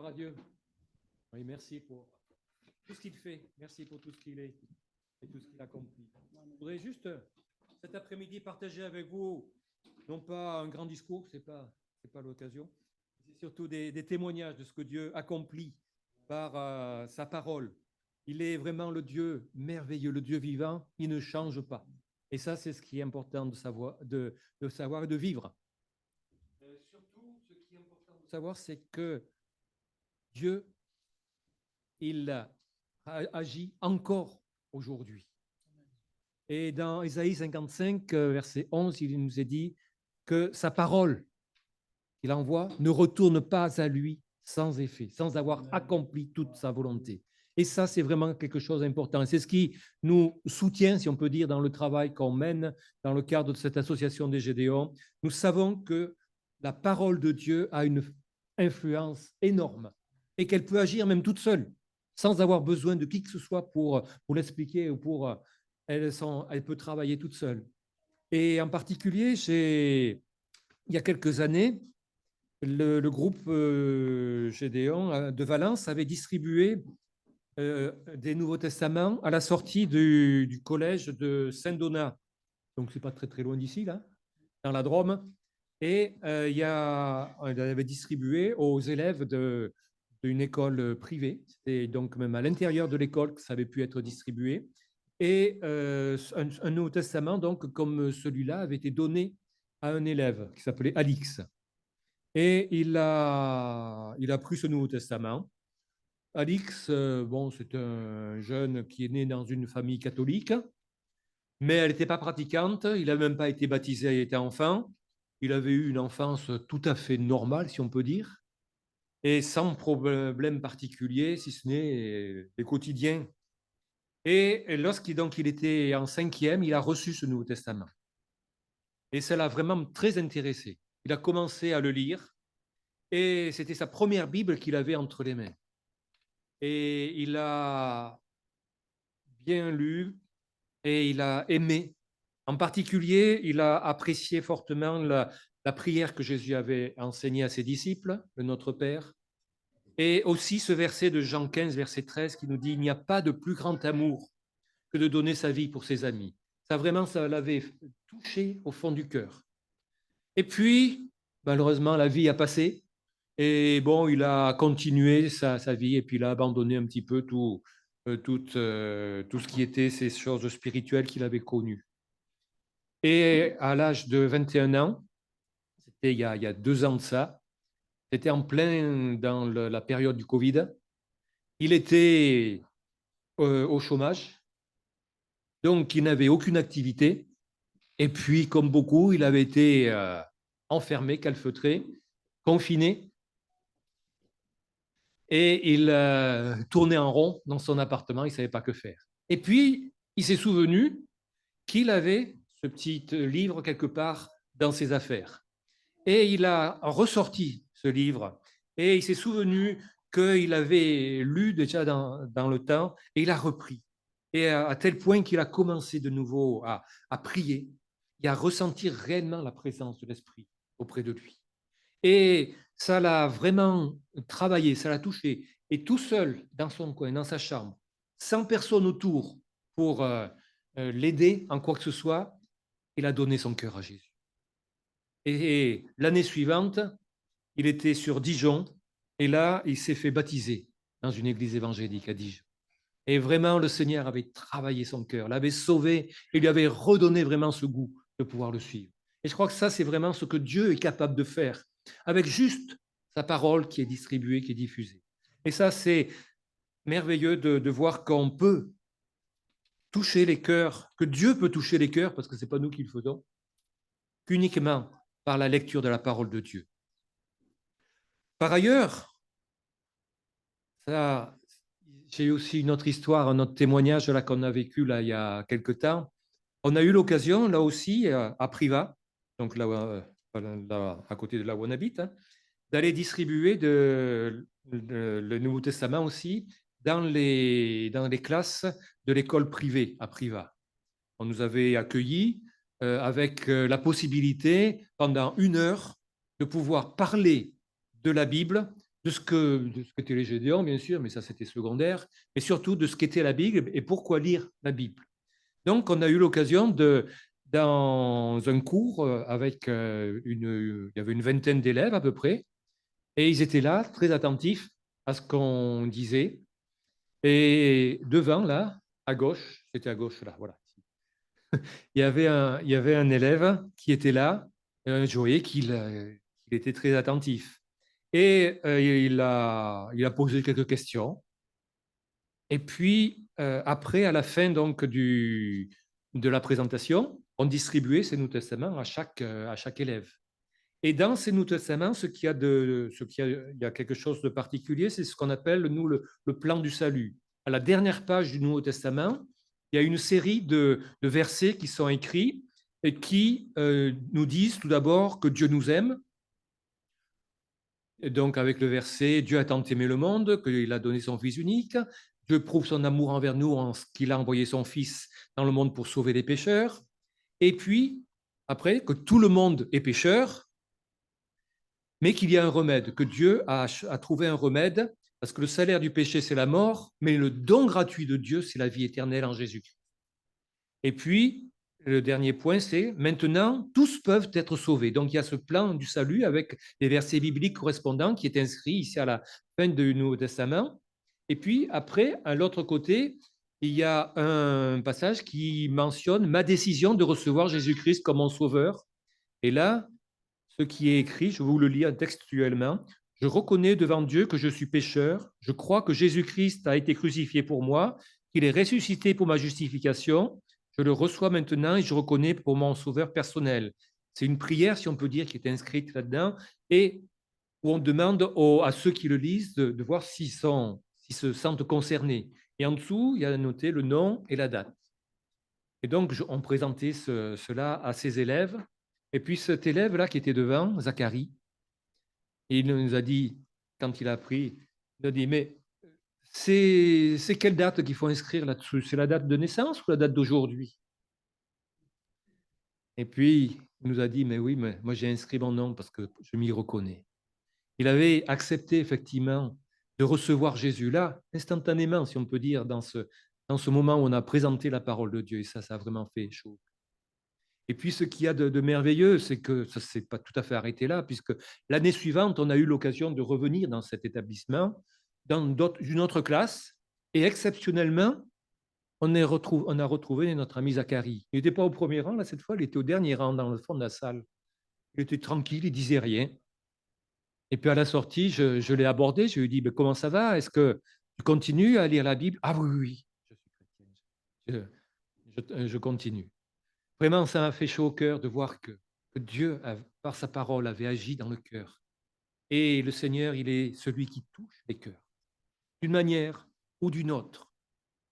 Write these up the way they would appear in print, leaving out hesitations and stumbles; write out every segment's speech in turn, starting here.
à Dieu. Oui, merci pour tout ce qu'il fait. Merci pour tout ce qu'il est et tout ce qu'il accomplit. Je voudrais juste cet après-midi partager avec vous, non pas un grand discours, c'est pas l'occasion, c'est surtout des témoignages de ce que Dieu accomplit par sa parole. Il est vraiment le Dieu merveilleux, le Dieu vivant, il ne change pas. Et ça, c'est ce qui est important de savoir, savoir et de vivre. Surtout, ce qui est important de savoir, c'est que Dieu, il agit encore aujourd'hui. Et dans Ésaïe 55, verset 11, il nous est dit que sa parole qu'il envoie ne retourne pas à lui sans effet, sans avoir accompli toute sa volonté. Et ça, c'est vraiment quelque chose d'important. C'est ce qui nous soutient, si on peut dire, dans le travail qu'on mène dans le cadre de cette association des Gédéons. Nous savons que la parole de Dieu a une influence énorme et qu'elle peut agir même toute seule, sans avoir besoin de qui que ce soit pour l'expliquer ou pour... Elle peut travailler toute seule. Et en particulier, il y a quelques années, le groupe Gédéon de Valence avait distribué des Nouveaux Testaments à la sortie du collège de Saint-Donat. Donc, ce n'est pas très, très loin d'ici, là, dans la Drôme. Et on avait distribué aux élèves d'une école privée. C'était donc même à l'intérieur de l'école que ça avait pu être distribué. Et un Nouveau Testament, donc, comme celui-là, avait été donné à un élève qui s'appelait Alix. Et il a pris ce Nouveau Testament. Alix, bon, c'est un jeune qui est né dans une famille catholique, mais elle n'était pas pratiquante. Il n'a même pas été baptisé, il était enfant. Il avait eu une enfance tout à fait normale, si on peut dire, et sans problème particulier, si ce n'est les quotidiens. Et il était en 5e, il a reçu ce Nouveau Testament. Et ça l'a vraiment très intéressé. Il a commencé à le lire, et c'était sa première Bible qu'il avait entre les mains. Et il a bien lu et il a aimé. En particulier, il a apprécié fortement la prière que Jésus avait enseignée à ses disciples, le Notre Père, et aussi ce verset de Jean 15, verset 13, qui nous dit « Il n'y a pas de plus grand amour que de donner sa vie pour ses amis ». Ça l'avait touché au fond du cœur. Et puis, malheureusement, la vie a passé. Et bon, il a continué sa vie et puis il a abandonné un petit peu tout ce qui était ces choses spirituelles qu'il avait connues. Et à l'âge de 21 ans, c'était il y a 2 ans de ça, c'était en plein dans la période du Covid, il était au chômage, donc il n'avait aucune activité. Et puis, comme beaucoup, il avait été enfermé, calfeutré, confiné. Et il tournait en rond dans son appartement, il ne savait pas que faire. Et puis, il s'est souvenu qu'il avait ce petit livre quelque part dans ses affaires. Et il a ressorti ce livre et il s'est souvenu qu'il avait lu déjà dans le temps et il a repris. Et à tel point qu'il a commencé de nouveau à prier et à ressentir réellement la présence de l'Esprit auprès de lui. Et ça l'a vraiment travaillé, ça l'a touché. Et tout seul, dans son coin, dans sa chambre, sans personne autour pour l'aider en quoi que ce soit, il a donné son cœur à Jésus. Et l'année suivante, il était sur Dijon, et là, il s'est fait baptiser dans une église évangélique à Dijon. Et vraiment, le Seigneur avait travaillé son cœur, l'avait sauvé, et lui avait redonné vraiment ce goût de pouvoir le suivre. Et je crois que ça, c'est vraiment ce que Dieu est capable de faire, avec juste sa parole qui est distribuée, qui est diffusée. Et ça, c'est merveilleux de voir qu'on peut toucher les cœurs, que Dieu peut toucher les cœurs, parce que ce n'est pas nous qui le faisons, qu'uniquement par la lecture de la parole de Dieu. Par ailleurs, j'ai aussi une autre histoire, un autre témoignage là, qu'on a vécu là, il y a quelque temps. On a eu l'occasion, là aussi, à Privas, donc là, à côté de là où on habite, hein, d'aller distribuer le Nouveau Testament aussi dans les classes de l'école privée à Privas. On nous avait accueillis avec la possibilité, pendant 1 heure, de pouvoir parler de la Bible de ce qu'étaient les Gédéons, bien sûr, mais ça c'était secondaire, mais surtout de ce qu'était la Bible et pourquoi lire la Bible. Donc, on a eu l'occasion dans un cours avec il y avait une vingtaine d'élèves à peu près, et ils étaient là, très attentifs à ce qu'on disait. Et devant, là, à gauche, c'était à gauche, là, voilà. Il y avait un élève qui était là, et je voyais qu'il était très attentif. Et il a posé quelques questions. Et puis, après, à la fin donc, de la présentation, on distribuait ces Nouveaux Testaments à chaque élève. Et dans ces Nouveaux Testaments, il y a quelque chose de particulier, c'est ce qu'on appelle, nous, le plan du salut. À la dernière page du Nouveau Testament, il y a une série de versets qui sont écrits et qui nous disent tout d'abord que Dieu nous aime. Et donc, avec le verset « Dieu a tant aimé le monde qu'il a donné son Fils unique ». Dieu prouve son amour envers nous en ce qu'il a envoyé son Fils dans le monde pour sauver les pécheurs. Et puis, après, que tout le monde est pécheur, mais qu'il y a un remède, que Dieu a trouvé un remède, parce que le salaire du péché, c'est la mort, mais le don gratuit de Dieu, c'est la vie éternelle en Jésus-Christ. Et puis, le dernier point, c'est maintenant, tous peuvent être sauvés. Donc, il y a ce plan du salut avec les versets bibliques correspondants qui est inscrit ici à la fin du Nouveau Testament. Et puis, après, à l'autre côté, il y a un passage qui mentionne ma décision de recevoir Jésus-Christ comme mon sauveur. Et là, ce qui est écrit, je vous le lis textuellement. Je reconnais devant Dieu que je suis pécheur. Je crois que Jésus-Christ a été crucifié pour moi, qu'il est ressuscité pour ma justification. Je le reçois maintenant et je reconnais pour mon sauveur personnel. C'est une prière, si on peut dire, qui est inscrite là-dedans et où on demande à ceux qui le lisent de voir s'ils se sentent concernés. Et en dessous, il y a noté le nom et la date. Et donc, on présentait cela à ses élèves. Et puis cet élève-là qui était devant, Zacharie, il nous a dit, quand il a appris, il a dit, mais c'est quelle date qu'il faut inscrire là-dessus? C'est la date de naissance ou la date d'aujourd'hui? Et puis, il nous a dit, mais oui, mais moi j'ai inscrit mon nom parce que je m'y reconnais. Il avait accepté effectivement de recevoir Jésus là, instantanément, si on peut dire, dans ce moment où on a présenté la parole de Dieu. Et ça a vraiment fait chaud. Et puis, ce qu'il y a de merveilleux, c'est que ça ne s'est pas tout à fait arrêté là, puisque l'année suivante, on a eu l'occasion de revenir dans cet établissement, dans une autre classe, et exceptionnellement, on a retrouvé notre ami Zacharie. Il n'était pas au premier rang, là, cette fois, il était au dernier rang, dans le fond de la salle. Il était tranquille, il disait rien. Et puis, à la sortie, je l'ai abordé, je lui ai dit, ben, comment ça va? Est-ce que tu continues à lire la Bible? Ah oui, oui, je suis chrétien. Je continue. Vraiment, ça m'a fait chaud au cœur de voir que Dieu, par sa parole, avait agi dans le cœur. Et le Seigneur, il est celui qui touche les cœurs, d'une manière ou d'une autre.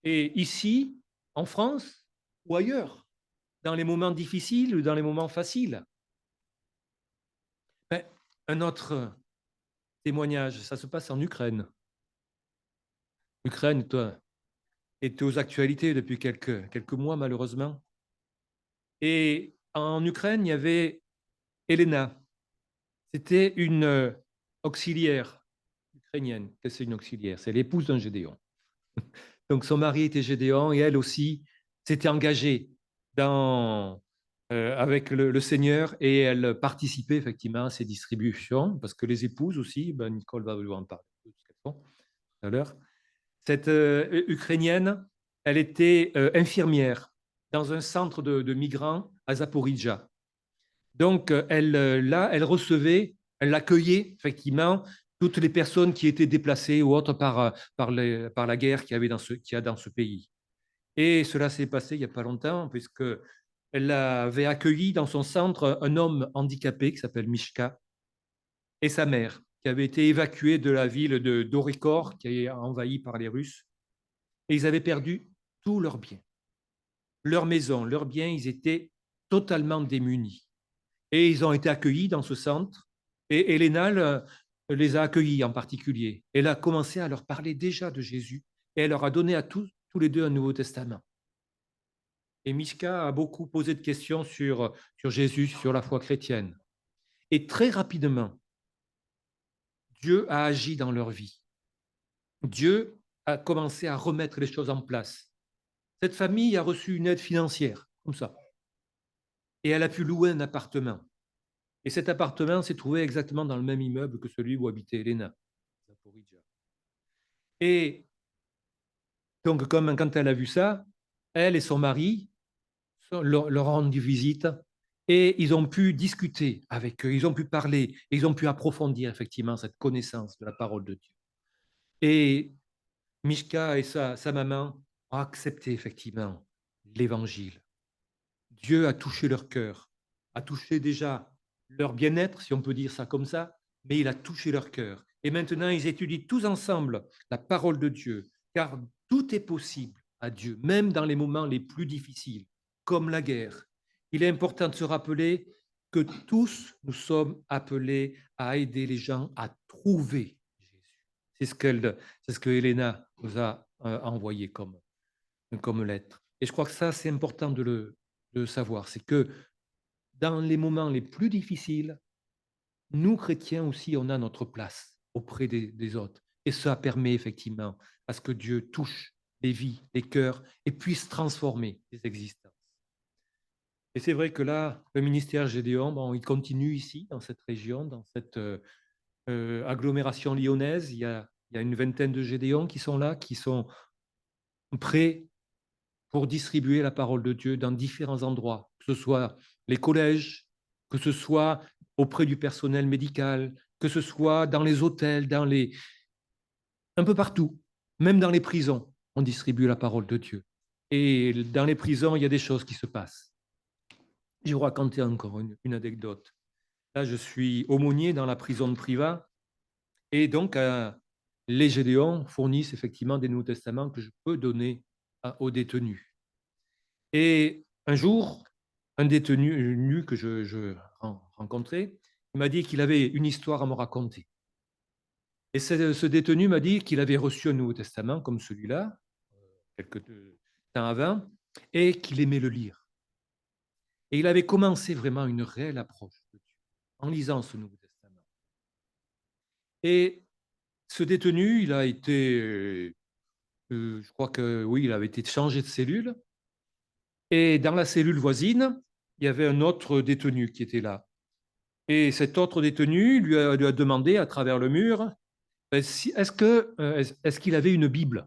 Et ici, en France ou ailleurs, dans les moments difficiles ou dans les moments faciles. Ben, un autre témoignage, ça se passe en Ukraine. L'Ukraine, toi, est aux actualités depuis quelques mois, malheureusement. Et en Ukraine, il y avait Elena. C'était une auxiliaire ukrainienne. Qu'est-ce que c'est une auxiliaire? C'est l'épouse d'un Gédéon. Donc son mari était Gédéon et elle aussi s'était engagée avec le Seigneur et elle participait effectivement à ces distributions parce que les épouses aussi, ben Nicole va vous en parler de ce qu'elles font tout à l'heure. Cette Ukrainienne, elle était infirmière dans un centre de migrants à Zaporizhzhia. Donc, elle recevait, elle accueillait effectivement toutes les personnes qui étaient déplacées ou autres par la guerre qu'il y a dans ce pays. Et cela s'est passé il n'y a pas longtemps, puisqu'elle avait accueilli dans son centre un homme handicapé qui s'appelle Mishka et sa mère, qui avait été évacuée de la ville d'Orikor, qui est envahie par les Russes. Et ils avaient perdu tous leurs biens. Leur maison, leurs biens, ils étaient totalement démunis. Et ils ont été accueillis dans ce centre. Et Elena les a accueillis en particulier. Elle a commencé à leur parler déjà de Jésus. Et elle leur a donné à tous les deux un Nouveau Testament. Et Mishka a beaucoup posé de questions sur Jésus, sur la foi chrétienne. Et très rapidement, Dieu a agi dans leur vie. Dieu a commencé à remettre les choses en place. Cette famille a reçu une aide financière, comme ça. Et elle a pu louer un appartement. Et cet appartement s'est trouvé exactement dans le même immeuble que celui où habitait Elena. Et donc, comme quand elle a vu ça, elle et son mari leur ont rendu visite et ils ont pu discuter avec eux, ils ont pu parler, et ils ont pu approfondir effectivement cette connaissance de la parole de Dieu. Et Mishka et sa maman ont accepté effectivement l'évangile. Dieu a touché leur cœur, a touché déjà leur bien-être, si on peut dire ça comme ça, mais il a touché leur cœur. Et maintenant, ils étudient tous ensemble la parole de Dieu, car tout est possible à Dieu, même dans les moments les plus difficiles, comme la guerre. Il est important de se rappeler que tous nous sommes appelés à aider les gens à trouver Jésus. C'est ce que Elena nous a envoyé comme lettre. Et je crois que ça, c'est important de savoir. C'est que dans les moments les plus difficiles, nous, chrétiens aussi, on a notre place auprès des autres. Et ça permet effectivement à ce que Dieu touche les vies, les cœurs et puisse transformer les existences. Et c'est vrai que là, le ministère Gédéon, bon, il continue ici, dans cette région, dans cette agglomération lyonnaise. Il y a une vingtaine de Gédéons qui sont là, qui sont prêts pour distribuer la parole de Dieu dans différents endroits, que ce soit les collèges, que ce soit auprès du personnel médical, que ce soit dans les hôtels, un peu partout, même dans les prisons, on distribue la parole de Dieu. Et dans les prisons, il y a des choses qui se passent. Je vais vous raconter encore une anecdote. Là, je suis aumônier dans la prison de Privas, et donc les Gédéons fournissent effectivement des Nouveaux Testaments que je peux donner aux détenus. Et un jour, un détenu que je rencontrais, il m'a dit qu'il avait une histoire à me raconter. Et ce détenu m'a dit qu'il avait reçu un Nouveau Testament comme celui-là, quelques temps avant, et qu'il aimait le lire. Et il avait commencé vraiment une réelle approche de Dieu en lisant ce Nouveau Testament. Et ce détenu, il a été, je crois que oui, il avait été changé de cellule. Et dans la cellule voisine, il y avait un autre détenu qui était là. Et cet autre détenu lui a demandé à travers le mur, est-ce qu'il avait une Bible?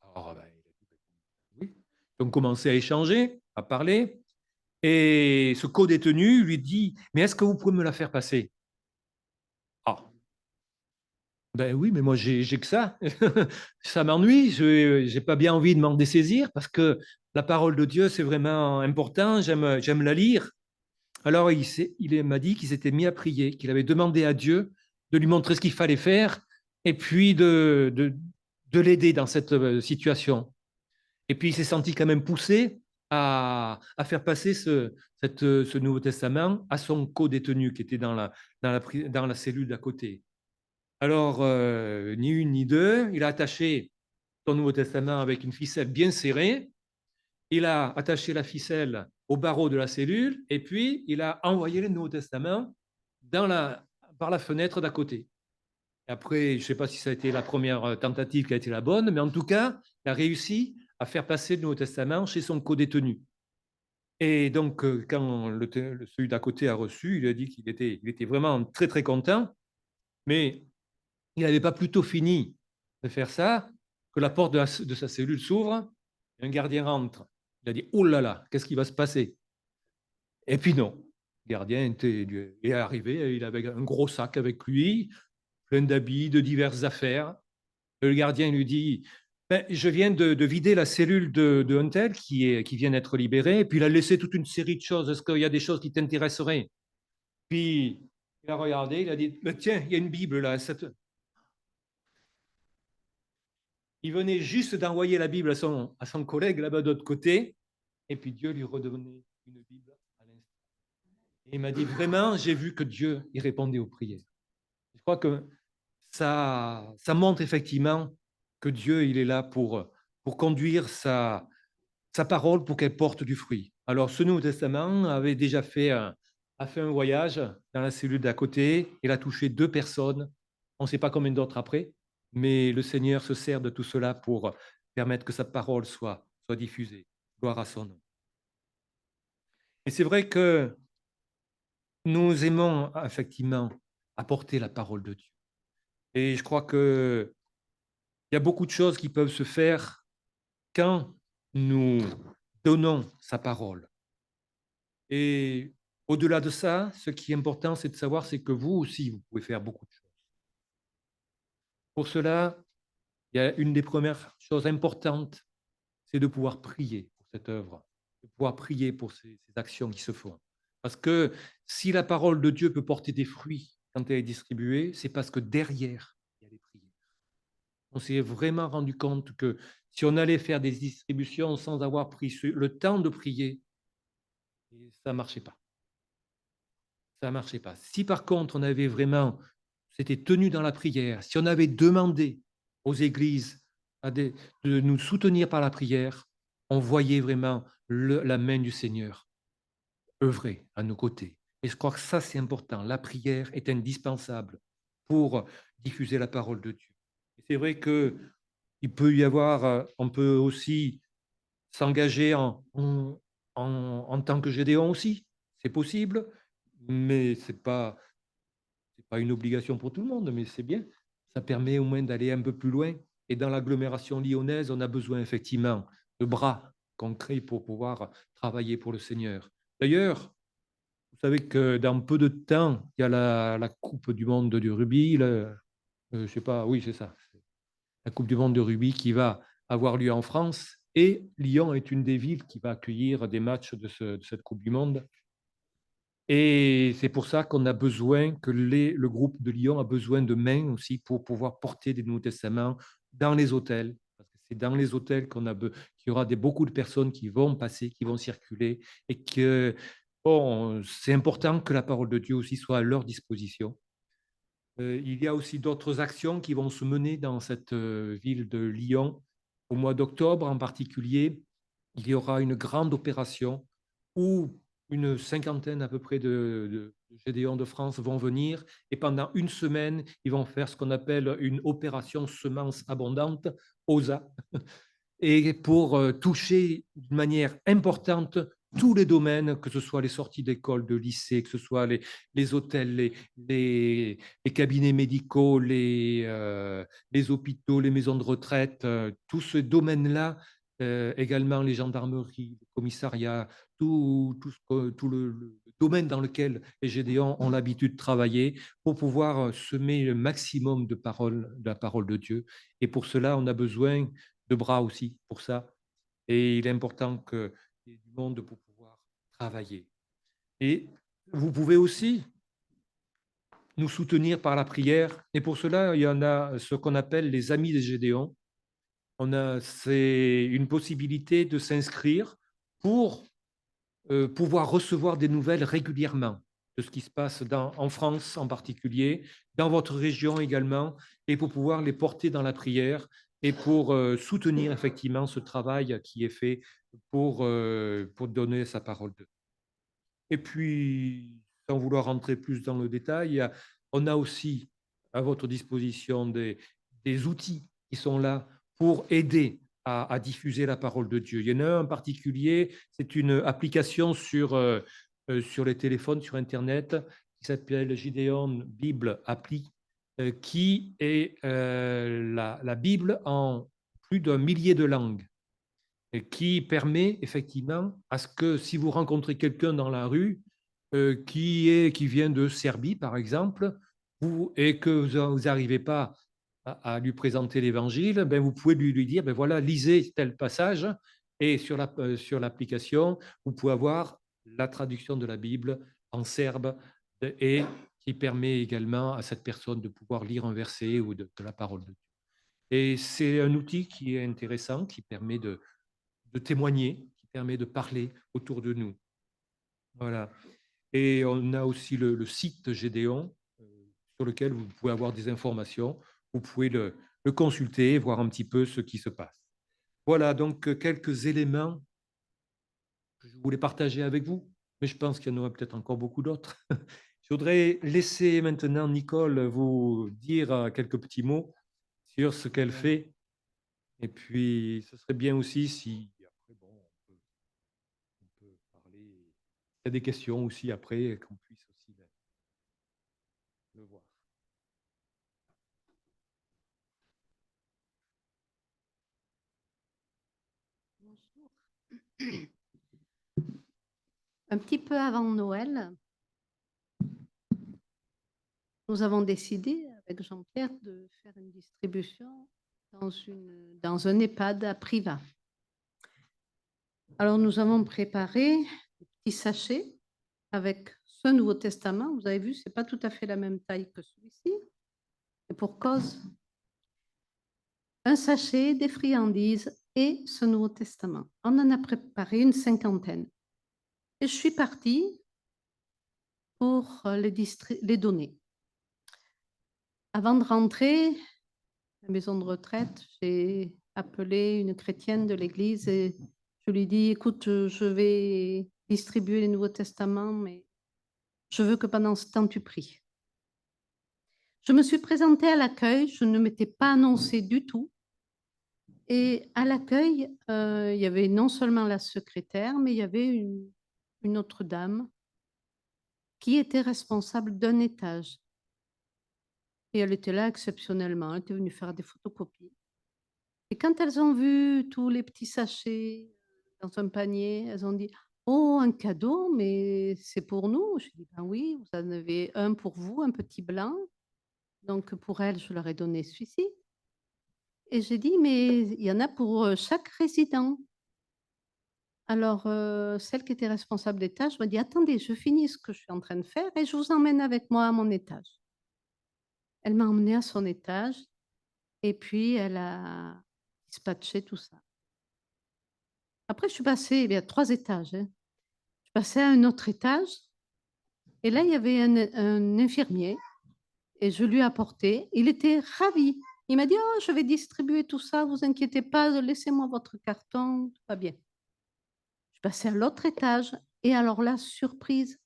Alors, ben, il a dit, oui. Donc, on commençait à échanger, à parler. Et ce co-détenu lui dit, mais est-ce que vous pouvez me la faire passer? Ah, ben oui, mais moi, j'ai que ça. Ça m'ennuie, je n'ai pas bien envie de m'en dessaisir parce que la parole de Dieu, c'est vraiment important, j'aime la lire. Alors, il m'a dit qu'il s'était mis à prier, qu'il avait demandé à Dieu de lui montrer ce qu'il fallait faire et puis de l'aider dans cette situation. Et puis, il s'est senti quand même poussé à faire passer ce Nouveau Testament à son co-détenu qui était dans la cellule d'à côté. Alors, ni une ni deux, il a attaché son Nouveau Testament avec une ficelle bien serrée. Il a attaché la ficelle au barreau de la cellule et puis il a envoyé le Nouveau Testament par la fenêtre d'à côté. Et après, je ne sais pas si ça a été la première tentative qui a été la bonne, mais en tout cas, il a réussi à faire passer le Nouveau Testament chez son co-détenu. Et donc, quand celui d'à côté a reçu, il a dit qu'il était vraiment très, très content, mais il n'avait pas plutôt fini de faire ça que la porte de sa cellule s'ouvre et un gardien rentre. Il a dit, oh là là, qu'est-ce qui va se passer? Et puis non, le gardien est arrivé, il avait un gros sac avec lui, plein d'habits, de diverses affaires. Le gardien lui dit, ben, je viens de vider la cellule de un tel qui vient d'être libéré, et puis il a laissé toute une série de choses. Est-ce qu'il y a des choses qui t'intéresseraient? Puis il a regardé, il a dit, ben, tiens, il y a une Bible là. Il venait juste d'envoyer la Bible à son collègue là-bas de l'autre côté, et puis Dieu lui redonnait une Bible à l'instant. Et il m'a dit, vraiment, j'ai vu que Dieu y répondait aux prières. Je crois que ça montre effectivement que Dieu, il est là pour conduire sa parole pour qu'elle porte du fruit. Alors, ce Nouveau Testament avait déjà a fait un voyage dans la cellule d'à côté. Il a touché 2 personnes On ne sait pas combien d'autres après, mais le Seigneur se sert de tout cela pour permettre que sa parole soit diffusée. Gloire à son nom. Et c'est vrai que nous aimons effectivement apporter la parole de Dieu. Et je crois qu'il y a beaucoup de choses qui peuvent se faire quand nous donnons sa parole. Et au-delà de ça, ce qui est important, c'est de savoir, c'est que vous aussi, vous pouvez faire beaucoup de choses. Pour cela, il y a une des premières choses importantes, c'est de pouvoir prier pour cette œuvre, de pouvoir prier pour ces actions qui se font. Parce que si la parole de Dieu peut porter des fruits quand elle est distribuée, c'est parce que derrière, il y a les prières. On s'est vraiment rendu compte que si on allait faire des distributions sans avoir pris le temps de prier, ça ne marchait pas. Ça ne marchait pas. Si par contre, on avait vraiment, c'était tenu dans la prière, si on avait demandé aux églises de nous soutenir par la prière, on voyait vraiment la main du Seigneur œuvrer à nos côtés. Et je crois que ça, c'est important. La prière est indispensable pour diffuser la parole de Dieu. C'est vrai qu'il peut y avoir, on peut aussi s'engager en tant que Gédéon aussi. C'est possible, mais c'est pas une obligation pour tout le monde, mais c'est bien. Ça permet au moins d'aller un peu plus loin. Et dans l'agglomération lyonnaise, on a besoin effectivement de bras concrets pour pouvoir travailler pour le Seigneur. D'ailleurs, vous savez que dans peu de temps, il y a la Coupe du monde du rugby. Je sais pas, oui, c'est ça. La Coupe du monde de rugby qui va avoir lieu en France. Et Lyon est une des villes qui va accueillir des matchs de cette Coupe du monde. Et c'est pour ça qu'on a besoin, que le groupe de Lyon a besoin de mains aussi pour pouvoir porter des Nouveaux Testaments dans les hôtels. Parce que c'est dans les hôtels qu'il y aura beaucoup de personnes qui vont passer, qui vont circuler. Et que bon, c'est important que la parole de Dieu aussi soit à leur disposition. Il y a aussi d'autres actions qui vont se mener dans cette ville de Lyon. Au mois d'octobre en particulier, il y aura une grande opération où une cinquantaine à peu près de Gédéons de France vont venir et pendant une semaine, ils vont faire ce qu'on appelle une opération semence abondante, OSA, et pour toucher d'une manière importante tous les domaines, que ce soit les sorties d'école, de lycée, que ce soit les hôtels, les cabinets médicaux, les hôpitaux, les maisons de retraite, tous ces domaines-là, également les gendarmeries, les commissariats, tout le domaine dans lequel les Gédéons ont l'habitude de travailler pour pouvoir semer le maximum de la parole de Dieu. Et pour cela, on a besoin de bras aussi pour ça. Et il est important qu'il y ait du monde pour pouvoir travailler. Et vous pouvez aussi nous soutenir par la prière. Et pour cela, il y en a ce qu'on appelle les Amis des Gédéons. C'est une possibilité de s'inscrire pour pouvoir recevoir des nouvelles régulièrement de ce qui se passe en France en particulier, dans votre région également, et pour pouvoir les porter dans la prière et pour soutenir effectivement ce travail qui est fait pour donner sa parole de Dieu. Et puis, sans vouloir rentrer plus dans le détail, on a aussi à votre disposition des outils qui sont là pour aider à diffuser la parole de Dieu. Il y en a un en particulier, c'est une application sur les téléphones, sur Internet, qui s'appelle Gideon Bible Appli, qui est la Bible en plus d'un millier de langues et qui permet effectivement à ce que si vous rencontrez quelqu'un dans la rue qui vient de Serbie, par exemple, et que vous n'arrivez pas à lui présenter l'Évangile, ben vous pouvez lui dire, ben voilà, lisez tel passage, et sur l'application, vous pouvez avoir la traduction de la Bible en serbe, et qui permet également à cette personne de pouvoir lire un verset ou de la parole de Dieu. Et c'est un outil qui est intéressant, qui permet de témoigner, qui permet de parler autour de nous. Voilà. Et on a aussi le site Gédéon, sur lequel vous pouvez avoir des informations. Vous pouvez le consulter, voir un petit peu ce qui se passe. Voilà donc quelques éléments que je voulais partager avec vous, mais je pense qu'il y en aura peut-être encore beaucoup d'autres. Je voudrais laisser maintenant Nicole vous dire quelques petits mots sur ce qu'elle fait. Et puis, ce serait bien aussi si, après, bon, on peut parler. Il y a des questions aussi après, qu'on puisse aussi le voir. Bonjour. Un petit peu avant Noël, nous avons décidé avec Jean-Pierre de faire une distribution dans un EHPAD à Privas. Alors nous avons préparé des petits sachets avec ce Nouveau Testament. Vous avez vu, ce n'est pas tout à fait la même taille que celui-ci. Et pour cause, un sachet, des friandises et ce Nouveau Testament. On en a préparé une cinquantaine. Et je suis partie pour les donner. Avant de rentrer à la maison de retraite, j'ai appelé une chrétienne de l'église et je lui ai dit, écoute, je vais distribuer les Nouveaux Testaments, mais je veux que pendant ce temps, tu pries. Je me suis présentée à l'accueil, je ne m'étais pas annoncée du tout. Et à l'accueil, il y avait non seulement la secrétaire, mais il y avait une autre dame qui était responsable d'un étage. Et elle était là exceptionnellement, elle était venue faire des photocopies. Et quand elles ont vu tous les petits sachets dans un panier, elles ont dit « Oh, un cadeau, mais c'est pour nous ?» Je dis « Ben oui, vous en avez un pour vous, un petit blanc. » Donc pour elles, je leur ai donné celui-ci. Et j'ai dit « Mais il y en a pour chaque résident. » Alors, celle qui était responsable d'étage m'a dit « Attendez, je finis ce que je suis en train de faire et je vous emmène avec moi à mon étage. » Elle m'a emmenée à son étage et puis elle a dispatché tout ça. Après, je suis passée, il y a 3 étages. Je suis passée à un autre étage et là, il y avait un infirmier et je lui ai apporté. Il était ravi. Il m'a dit « Oh, je vais distribuer tout ça, vous inquiétez pas, laissez-moi votre carton, tout va bien. » Je suis passée à l'autre étage et alors là, surprise,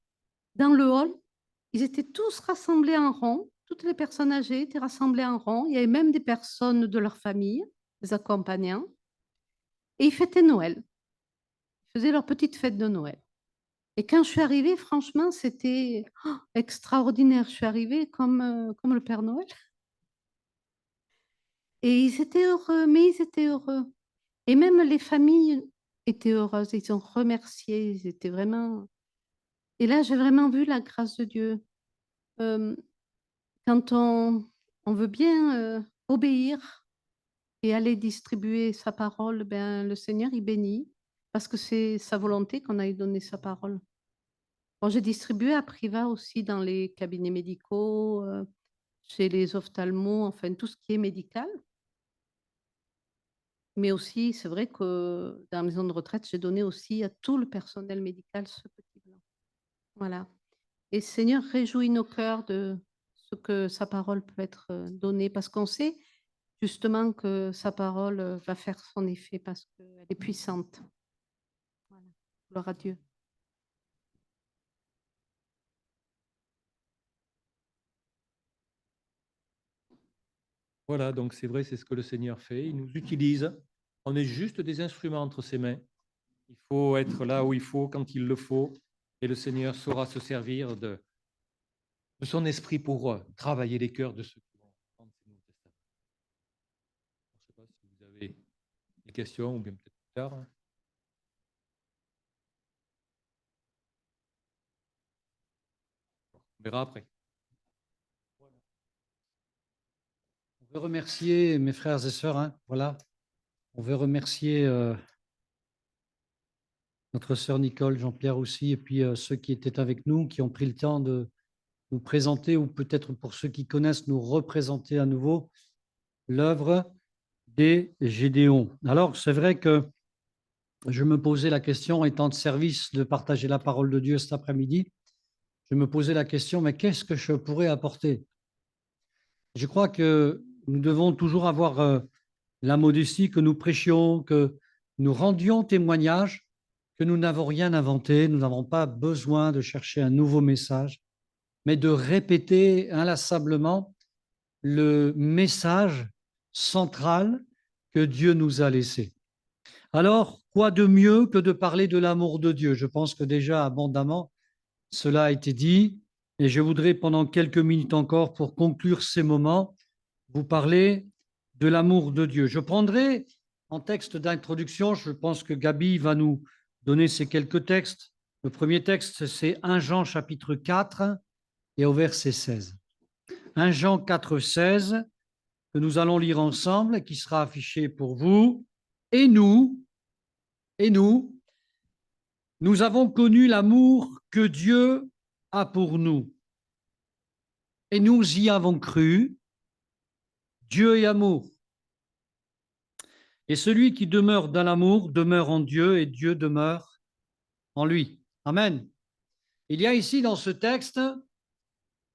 dans le hall, ils étaient tous rassemblés en rond. Toutes les personnes âgées étaient rassemblées en rond. Il y avait même des personnes de leur famille, des accompagnants. Et ils fêtaient Noël. Ils faisaient leur petite fête de Noël. Et quand je suis arrivée, franchement, c'était extraordinaire. Je suis arrivée comme le Père Noël. Et ils étaient heureux, mais ils étaient heureux. Et même les familles étaient heureuses. Ils ont remercié. Ils étaient vraiment... Et là, j'ai vraiment vu la grâce de Dieu. Quand on veut bien obéir et aller distribuer sa parole, ben, le Seigneur, il bénit parce que c'est sa volonté qu'on aille donner sa parole. Bon, j'ai distribué à Privas aussi dans les cabinets médicaux, chez les ophtalmos, enfin tout ce qui est médical. Mais aussi, c'est vrai que dans la maison de retraite, j'ai donné aussi à tout le personnel médical ce petit blanc. Voilà. Et le Seigneur réjouit nos cœurs de ce que sa parole peut être donnée parce qu'on sait justement que sa parole va faire son effet parce qu'elle est puissante. Voilà. Gloire à Dieu. Voilà, donc c'est vrai, c'est ce que le Seigneur fait. Il nous utilise. On est juste des instruments entre ses mains. Il faut être là où il faut, quand il le faut. Et le Seigneur saura se servir de son esprit pour travailler les cœurs de ceux qui vont prendre ces Nouveaux Testaments. Je ne sais pas si vous avez des questions ou bien peut-être plus tard. On verra après. On veut remercier mes frères et sœurs. Voilà. On veut remercier notre sœur Nicole, Jean-Pierre aussi, et puis ceux qui étaient avec nous, qui ont pris le temps de nous présenter, ou peut-être pour ceux qui connaissent, nous représenter à nouveau l'œuvre des Gédéons. Alors, c'est vrai que je me posais la question, étant de service, de partager la parole de Dieu cet après-midi, je me posais la question, mais qu'est-ce que je pourrais apporter? Je crois que nous devons toujours avoir la modestie, que nous prêchions, que nous rendions témoignage, que nous n'avons rien inventé, nous n'avons pas besoin de chercher un nouveau message, mais de répéter inlassablement le message central que Dieu nous a laissé. Alors, quoi de mieux que de parler de l'amour de Dieu? Je pense que déjà abondamment, cela a été dit, et je voudrais pendant quelques minutes encore, pour conclure ces moments, vous parler de l'amour de Dieu. Je prendrai en texte d'introduction, je pense que Gabi va nous donner ces quelques textes. Le premier texte, c'est 1 Jean chapitre 4 et au verset 16. 1 Jean 4, 16, que nous allons lire ensemble, qui sera affiché pour vous. Et nous, nous avons connu l'amour que Dieu a pour nous. Et nous y avons cru. Dieu est amour. Et celui qui demeure dans l'amour demeure en Dieu et Dieu demeure en lui. Amen. Il y a ici dans ce texte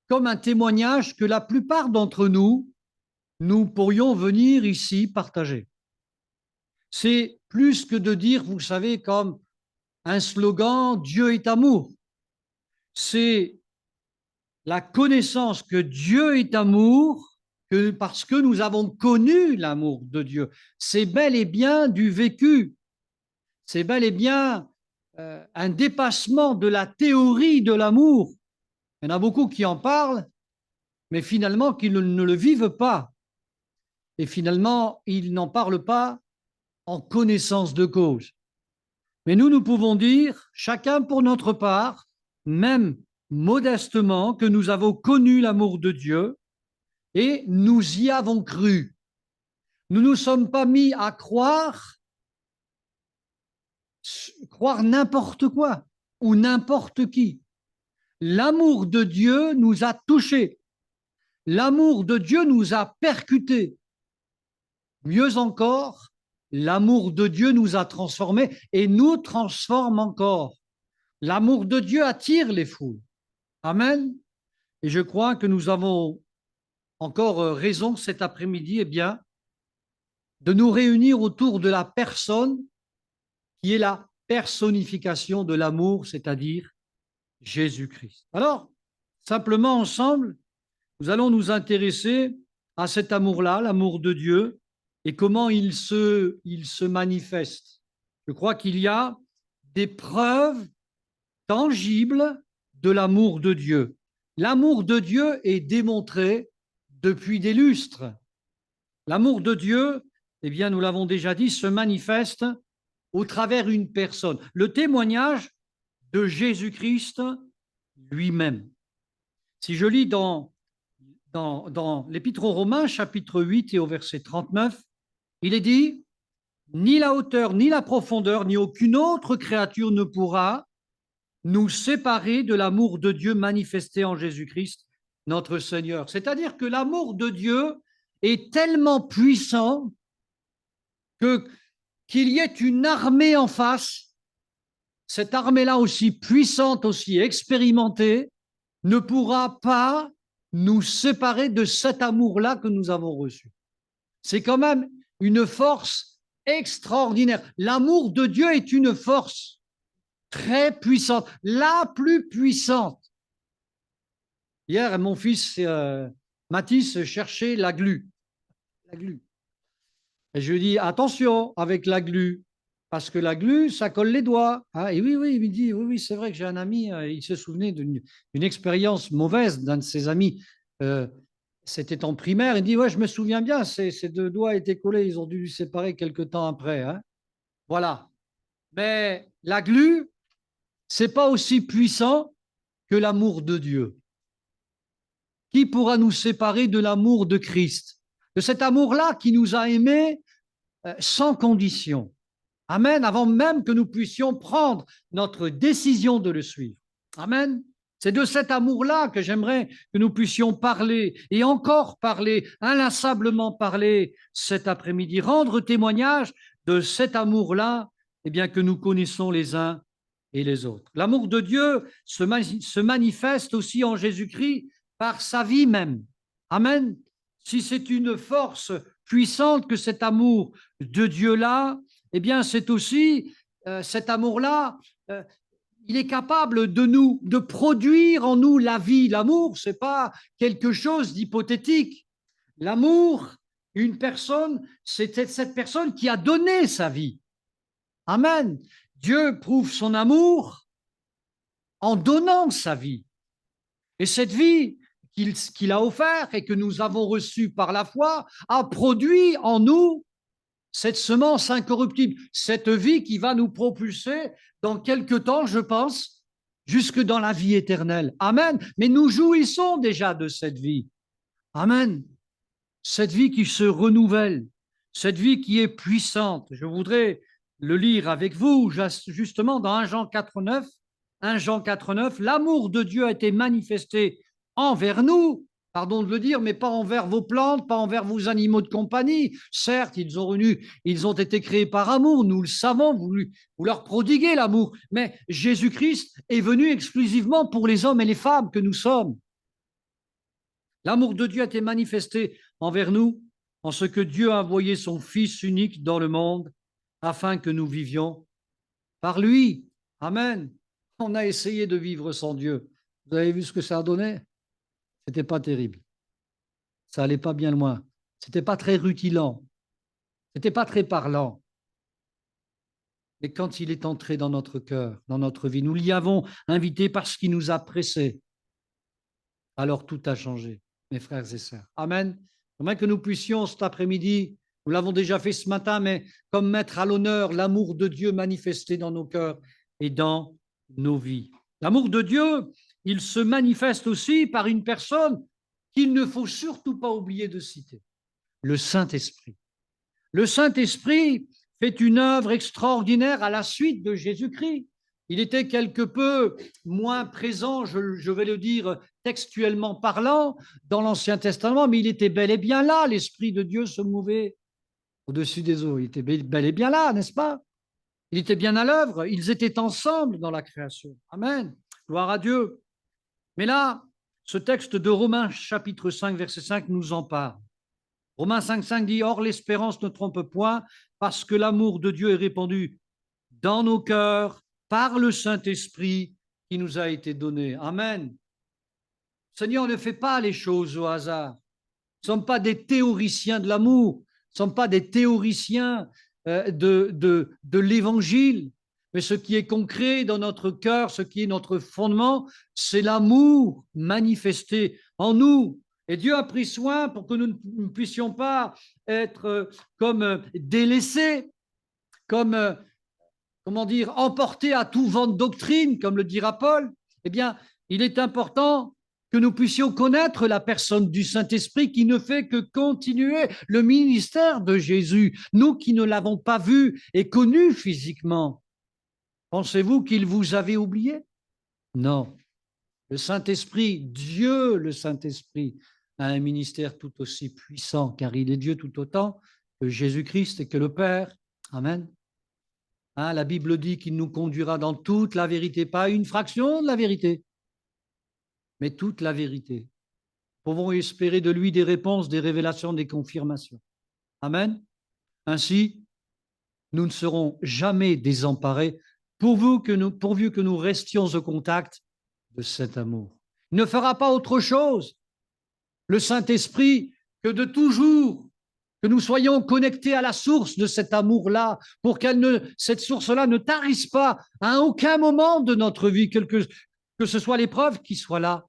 comme un témoignage que la plupart d'entre nous, nous pourrions venir ici partager. C'est plus que de dire, vous savez, comme un slogan, Dieu est amour. C'est la connaissance que Dieu est amour, que parce que nous avons connu l'amour de Dieu. C'est bel et bien du vécu. C'est bel et bien un dépassement de la théorie de l'amour. Il y en a beaucoup qui en parlent, mais finalement qui ne le vivent pas. Et finalement, ils n'en parlent pas en connaissance de cause. Mais nous pouvons dire, chacun pour notre part, même modestement, que nous avons connu l'amour de Dieu et nous y avons cru. Nous ne nous sommes pas mis à croire n'importe quoi ou n'importe qui. L'amour de Dieu nous a touchés. L'amour de Dieu nous a percutés. Mieux encore, l'amour de Dieu nous a transformés et nous transforme encore. L'amour de Dieu attire les foules. Amen. Et je crois que nous avons encore raison cet après-midi, eh bien, de nous réunir autour de la personne qui est la personnification de l'amour, c'est-à-dire Jésus-Christ. Alors, simplement ensemble, nous allons nous intéresser à cet amour-là, l'amour de Dieu, et comment il se manifeste. Je crois qu'il y a des preuves tangibles de l'amour de Dieu. L'amour de Dieu est démontré depuis des lustres. L'amour de Dieu, eh bien, nous l'avons déjà dit, se manifeste au travers d'une personne. Le témoignage de Jésus-Christ lui-même. Si je lis dans l'Épître aux Romains, chapitre 8 et au verset 39, il est dit « Ni la hauteur, ni la profondeur, ni aucune autre créature ne pourra nous séparer de l'amour de Dieu manifesté en Jésus-Christ, notre Seigneur. » C'est-à-dire que l'amour de Dieu est tellement puissant qu'il y ait une armée en face, cette armée-là aussi puissante, aussi expérimentée, ne pourra pas nous séparer de cet amour-là que nous avons reçu. C'est quand même une force extraordinaire. L'amour de Dieu est une force très puissante, la plus puissante. Hier, mon fils Mathis cherchait la glu. La glu. Et je lui dis, attention avec la glu, parce que la glu, ça colle les doigts. Ah, et oui, il me dit, oui, c'est vrai que j'ai un ami, il se souvenait d'une expérience mauvaise d'un de ses amis. C'était en primaire, il dit, ouais, je me souviens bien, ces deux doigts étaient collés, ils ont dû se séparer quelque temps après. Hein. Voilà. Mais la glu, c'est pas aussi puissant que l'amour de Dieu. Qui pourra nous séparer de l'amour de Christ, de cet amour-là qui nous a aimés sans condition. Amen, avant même que nous puissions prendre notre décision de le suivre. Amen. C'est de cet amour-là que j'aimerais que nous puissions parler et encore parler, inlassablement parler cet après-midi, rendre témoignage de cet amour-là, eh bien, que nous connaissons les uns et les autres. L'amour de Dieu se manifeste aussi en Jésus-Christ par sa vie même. Amen. Si c'est une force puissante que cet amour de Dieu-là, eh bien, c'est aussi cet amour-là Il est capable de produire en nous la vie. L'amour, ce n'est pas quelque chose d'hypothétique. L'amour, une personne, c'est cette personne qui a donné sa vie. Amen. Dieu prouve son amour en donnant sa vie. Et cette vie qu'il a offerte et que nous avons reçue par la foi a produit en nous cette semence incorruptible, cette vie qui va nous propulser dans quelque temps, je pense, jusque dans la vie éternelle. Amen. Mais nous jouissons déjà de cette vie. Amen. Cette vie qui se renouvelle, cette vie qui est puissante. Je voudrais le lire avec vous, justement, dans 1 Jean 4,9. 1 Jean 4,9, l'amour de Dieu a été manifesté envers nous, pardon de le dire, mais pas envers vos plantes, pas envers vos animaux de compagnie. Certes, ils ont été créés par amour, nous le savons, vous leur prodiguez l'amour, mais Jésus-Christ est venu exclusivement pour les hommes et les femmes que nous sommes. L'amour de Dieu a été manifesté envers nous en ce que Dieu a envoyé son Fils unique dans le monde afin que nous vivions par lui. Amen. On a essayé de vivre sans Dieu. Vous avez vu ce que ça a donné? C'était pas terrible. Ça allait pas bien loin. C'était pas très rutilant. C'était pas très parlant. Mais quand il est entré dans notre cœur, dans notre vie, nous l'y avons invité parce qu'il nous a pressés. Alors tout a changé, mes frères et sœurs. Amen. J'aimerais que nous puissions cet après-midi, nous l'avons déjà fait ce matin, mais comme mettre à l'honneur l'amour de Dieu manifesté dans nos cœurs et dans nos vies. L'amour de Dieu, il se manifeste aussi par une personne qu'il ne faut surtout pas oublier de citer, le Saint-Esprit. Le Saint-Esprit fait une œuvre extraordinaire à la suite de Jésus-Christ. Il était quelque peu moins présent, je vais le dire textuellement parlant, dans l'Ancien Testament, mais il était bel et bien là. L'Esprit de Dieu se mouvait au-dessus des eaux. Il était bel et bien là, n'est-ce pas? Il était bien à l'œuvre. Ils étaient ensemble dans la création. Amen. Gloire à Dieu. Mais là, ce texte de Romains chapitre 5, verset 5 nous en parle. Romains 5 dit « Or, l'espérance ne trompe point, parce que l'amour de Dieu est répandu dans nos cœurs par le Saint-Esprit qui nous a été donné. » Amen. Seigneur ne fait pas les choses au hasard. Nous ne sommes pas des théoriciens de l'amour. Nous ne sommes pas des théoriciens de l'Évangile. Mais ce qui est concret dans notre cœur, ce qui est notre fondement, c'est l'amour manifesté en nous. Et Dieu a pris soin pour que nous ne puissions pas être comme délaissés, comme, comment dire, emportés à tout vent de doctrine, comme le dira Paul. Eh bien, il est important que nous puissions connaître la personne du Saint-Esprit qui ne fait que continuer le ministère de Jésus, nous qui ne l'avons pas vu et connu physiquement. Pensez-vous qu'il vous avait oublié? Non. Le Saint-Esprit, Dieu le Saint-Esprit, a un ministère tout aussi puissant, car il est Dieu tout autant que Jésus-Christ et que le Père. Amen. Hein, la Bible dit qu'il nous conduira dans toute la vérité, pas une fraction de la vérité, mais toute la vérité. Nous pouvons espérer de lui des réponses, des révélations, des confirmations. Amen. Ainsi, nous ne serons jamais désemparés pourvu que nous restions au contact de cet amour. Il ne fera pas autre chose, le Saint-Esprit, que de toujours que nous soyons connectés à la source de cet amour-là, pour cette source-là ne tarisse pas à aucun moment de notre vie, que ce soit l'épreuve qui soit là.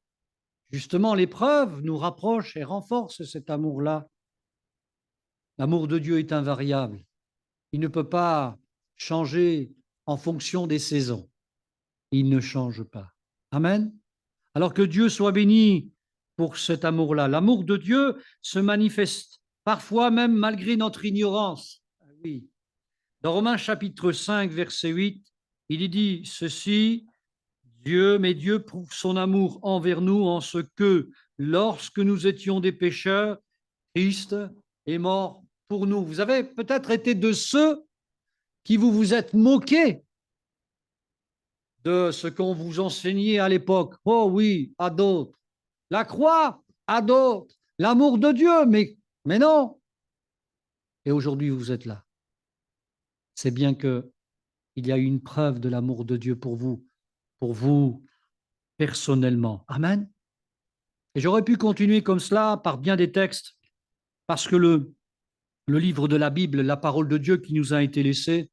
Justement, l'épreuve nous rapproche et renforce cet amour-là. L'amour de Dieu est invariable. Il ne peut pas changer en fonction des saisons. Il ne change pas. Amen. Alors que Dieu soit béni pour cet amour-là. L'amour de Dieu se manifeste parfois même malgré notre ignorance. Oui. Dans Romains chapitre 5, verset 8, il y dit ceci, mais Dieu prouve son amour envers nous en ce que, lorsque nous étions des pécheurs, Christ est mort pour nous. Vous avez peut-être été de ceux qui vous êtes moqués de ce qu'on vous enseignait à l'époque. Oh oui, à d'autres. La croix, à d'autres. L'amour de Dieu, mais non. Et aujourd'hui, vous êtes là. C'est bien qu'il y a une preuve de l'amour de Dieu pour vous pour vous personnellement. Amen. Et j'aurais pu continuer comme cela par bien des textes, parce que le livre de la Bible, la parole de Dieu qui nous a été laissée,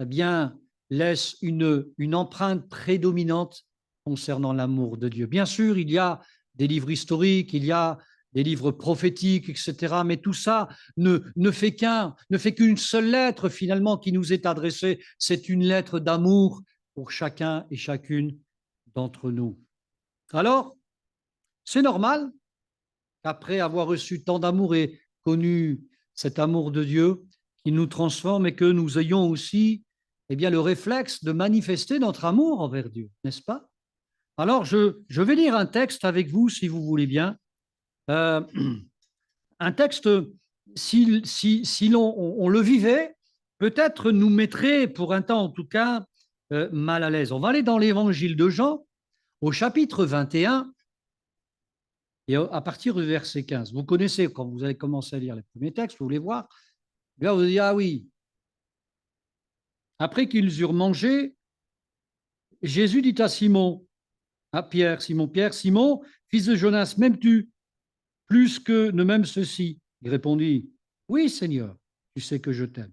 eh bien, laisse une empreinte prédominante concernant l'amour de Dieu. Bien sûr, il y a des livres historiques, il y a des livres prophétiques, etc. Mais tout ça ne fait qu'une seule lettre finalement qui nous est adressée. C'est une lettre d'amour pour chacun et chacune d'entre nous. Alors, c'est normal qu'après avoir reçu tant d'amour et connu cet amour de Dieu qui nous transforme et que nous ayons aussi le réflexe de manifester notre amour envers Dieu, n'est-ce pas? Alors, je vais lire un texte avec vous, si vous voulez bien. Un texte, si on le vivait, peut-être nous mettrait, pour un temps en tout cas, mal à l'aise. On va aller dans l'évangile de Jean, au chapitre 21, et à partir du verset 15. Vous connaissez, quand vous avez commencé à lire les premiers textes, vous voulez voir, là vous dites, ah oui. Après qu'ils eurent mangé, Jésus dit à Simon, à Pierre, Simon, fils de Jonas, m'aimes-tu plus que ne m'aime ceci? Il répondit, oui, Seigneur, tu sais que je t'aime.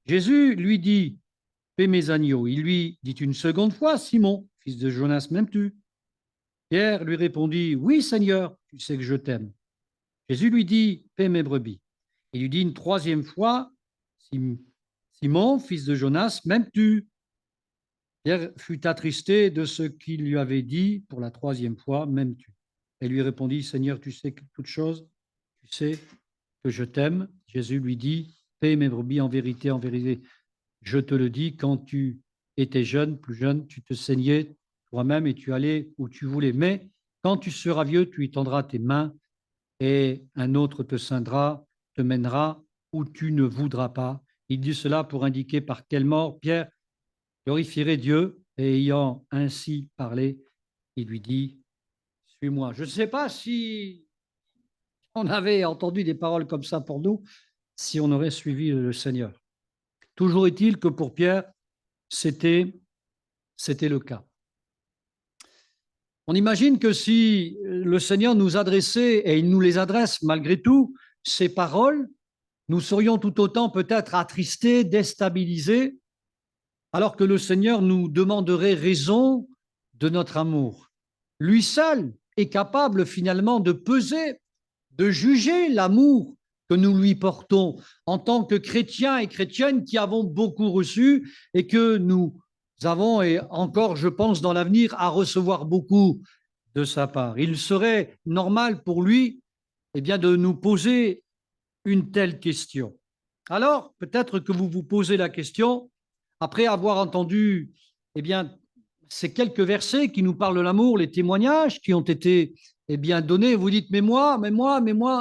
Jésus lui dit, paie mes agneaux. Il lui dit une seconde fois, Simon, fils de Jonas, m'aimes-tu? Pierre lui répondit, oui, Seigneur, tu sais que je t'aime. Jésus lui dit, paie mes brebis. Il lui dit une troisième fois, Simon, fils de Jonas, m'aimes-tu? Pierre fut attristé de ce qu'il lui avait dit pour la troisième fois, m'aimes-tu? Et lui répondit, Seigneur, tu sais que toutes choses, tu sais que je t'aime. Jésus lui dit, paie mes brebis, en vérité, je te le dis, quand tu étais jeune, plus jeune, tu te saignais toi-même et tu allais où tu voulais. Mais quand tu seras vieux, tu étendras tes mains et un autre te ceindra, te mènera où tu ne voudras pas. Il dit cela pour indiquer par quelle mort Pierre glorifierait Dieu, et ayant ainsi parlé, il lui dit, suis-moi. Je ne sais pas si on avait entendu des paroles comme ça pour nous, si on aurait suivi le Seigneur. Toujours est-il que pour Pierre, c'était le cas. On imagine que si le Seigneur nous adressait, et il nous les adresse malgré tout, ces paroles, nous serions tout autant peut-être attristés, déstabilisés, alors que le Seigneur nous demanderait raison de notre amour. Lui seul est capable finalement de peser, de juger l'amour que nous lui portons en tant que chrétiens et chrétiennes qui avons beaucoup reçu et que nous avons, et encore, je pense, dans l'avenir, à recevoir beaucoup de sa part. Il serait normal pour lui de nous poser une telle question. Alors, peut-être que vous vous posez la question, après avoir entendu ces quelques versets qui nous parlent de l'amour, les témoignages qui ont été donnés, vous dites, mais moi,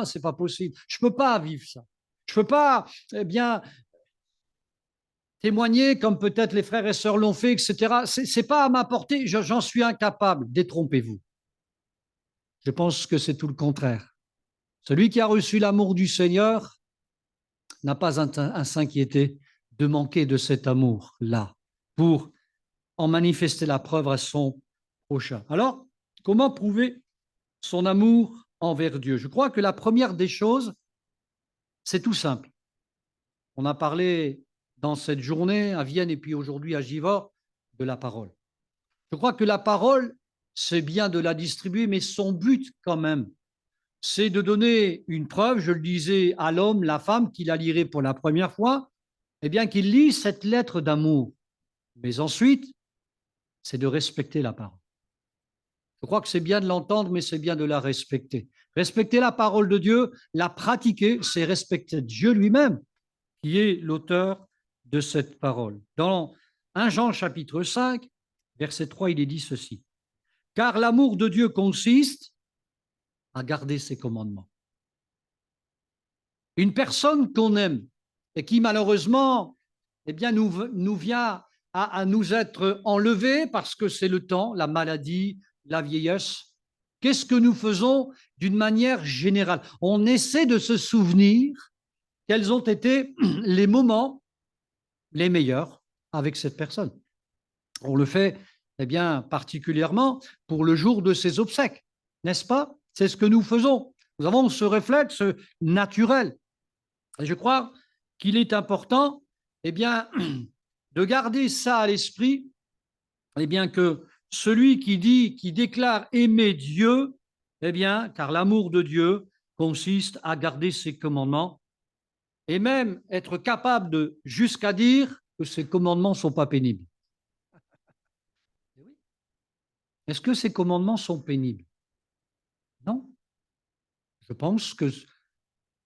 c'est pas possible. Je ne peux pas vivre ça. Je ne peux pas témoigner comme peut-être les frères et sœurs l'ont fait, etc. Ce n'est pas à ma portée, j'en suis incapable. Détrompez-vous. Je pense que c'est tout le contraire. Celui qui a reçu l'amour du Seigneur n'a pas à s'inquiéter de manquer de cet amour-là pour en manifester la preuve à son prochain. Alors, comment prouver son amour envers Dieu? Je crois que la première des choses, c'est tout simple. On a parlé dans cette journée à Vienne et puis aujourd'hui à Givors de la parole. Je crois que la parole, c'est bien de la distribuer, mais son but quand même, c'est de donner une preuve, je le disais, à l'homme, la femme qui la lirait pour la première fois, qu'il lit cette lettre d'amour. Mais ensuite, c'est de respecter la parole. Je crois que c'est bien de l'entendre, mais c'est bien de la respecter. Respecter la parole de Dieu, la pratiquer, c'est respecter Dieu lui-même, qui est l'auteur de cette parole. Dans 1 Jean chapitre 5, verset 3, il est dit ceci. « Car l'amour de Dieu consiste à garder ses commandements. » Une personne qu'on aime et qui malheureusement nous vient à nous être enlevée parce que c'est le temps, la maladie, la vieillesse. Qu'est-ce que nous faisons d'une manière générale? On essaie de se souvenir quels ont été les moments les meilleurs avec cette personne. On le fait eh bien, particulièrement pour le jour de ses obsèques, n'est-ce pas? C'est ce que nous faisons. Nous avons ce réflexe naturel. Et je crois qu'il est important, eh bien, de garder ça à l'esprit, eh bien, que celui qui déclare aimer Dieu, eh bien, car l'amour de Dieu consiste à garder ses commandements et même être capable de jusqu'à dire que ces commandements ne sont pas pénibles. Est-ce que ces commandements sont pénibles? Non. Je pense que